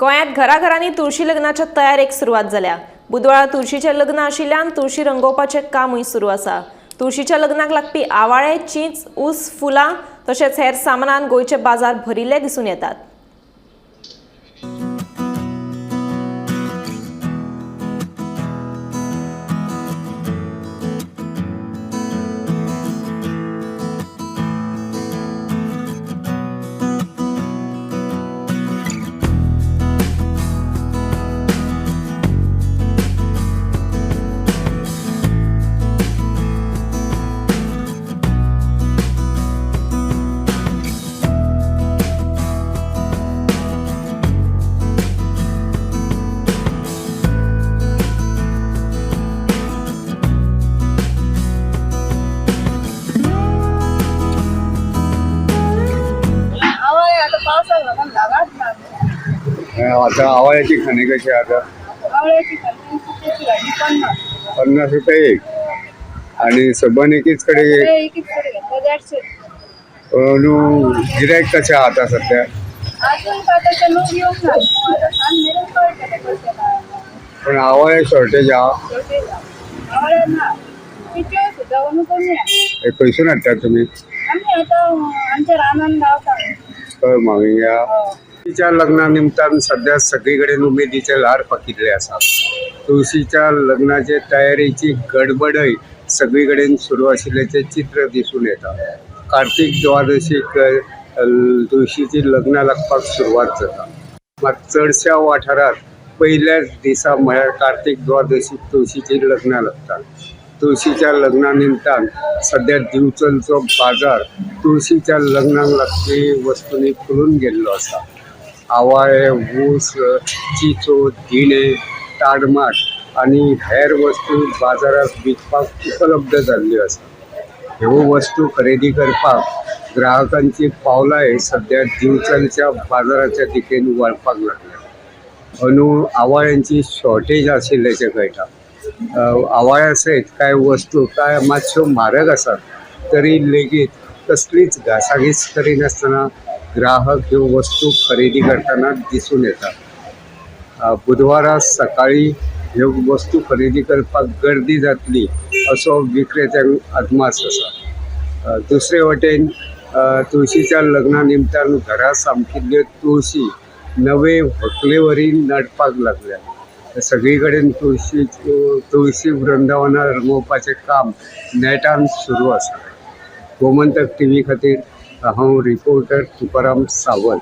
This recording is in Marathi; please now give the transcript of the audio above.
गोंयांत घराघरांनी तुळशी लग्नाच्या तयारेक सुरवात जाल्या। बुधवारा तुळशीचें लग्न आशिल्ल्यान तुळशी रंगोवपाचें कामूय सुरू आसा। तुळशीच्या लग्नाक लागपी आवाळे, चींच, ऊस, फुलां तशेंच हेर सामानान गोंयचे बाजार भरिल्ले दिसून येतात। आता आवळ्याची खाणे कशी आता? आवळ्याची भाजी 50 रुपये एक आणि सबन एकीच कडे गिरायक कसे आता सध्या? पण आवळ्या शॉर्टेज हा खंयसून हाडटा तुमी? तुळशीच्या लग्ना निमतान सध्या सगळीकडे उमेदीचे ल्हार पाकिल्ले आसा। तुळशीच्या लग्नाचे तयारीची गडबडय सगळीकडेन सुरू आशिल्ल्याचे चित्र दिसून येता। कार्तिक द्वादशीक तुळशीची लग्नां लागपाक सुरवात जाता, मात चडशा वाठारात पयल्याच दिसा म्हळ्यार कार्तिक द्वादशीक तुळशीची लग्नां लागतात। तुळशीच्या लग्ना निमतान सध्या दिवचलचो बाजार तुळशीच्या लग्नाक लागपी वस्तूंनी फुलून गेल्लो आसा। आवाळे, ऊस, चिचो, दिणे, ताडमाट आणि हेर वस्तू बाजारात विकपाक उपलब्ध जाल्ल्यो आसा। ह्यो वस्तू खरेदी करपाक ग्राहकांची पावलाय सध्या दिवचलच्या बाजाराच्या दिकेन वळपाक लागल्या। अंदू आवाळ्यांची शॉर्टेज आशिल्ल्याचें कळटा। आवाळ्या सयत कांय वस्तू काय मातश्यो म्हारग आसात, तरी लेगीत कसलीच घासाघीस करिनासतना ग्राहक ह्यो वस्तू खरेदी करताना दिसून येता। बुधवारा सकाळी ह्यो वस्तू खरेदी करपाक गर्दी जातली असो विक्रेत्यांक अदमास आसा। दुसरे वटेन तुळशीच्या लग्ना निमतान घरा सामकिल्ल्यो तुळशी नवे व्हंकलेवरी नडपाक लागल्या। सगळीकडेन तुळशी वृंदावनां रंगोवपाचें काम नेटान सुरू आसा। गोमंतक टीव्ही खातीर हांव रिपोर्टर तुकाराम सावंत।